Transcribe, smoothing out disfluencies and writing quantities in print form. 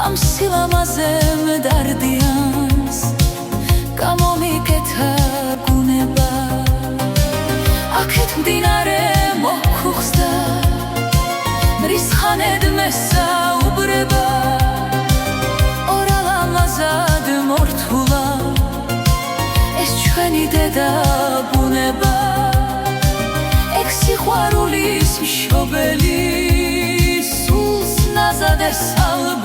ამ სილამაზემ დარდიანს გამომიკეთა გუნება აქეთ მდინარე მოხუხსდა მრისხანედ მესაუბრება ორალამაზად მორთულა ეს ჩვენი დედა ბუნება ეგ სიყვარულის მშობელი სულს ნაზად ესალ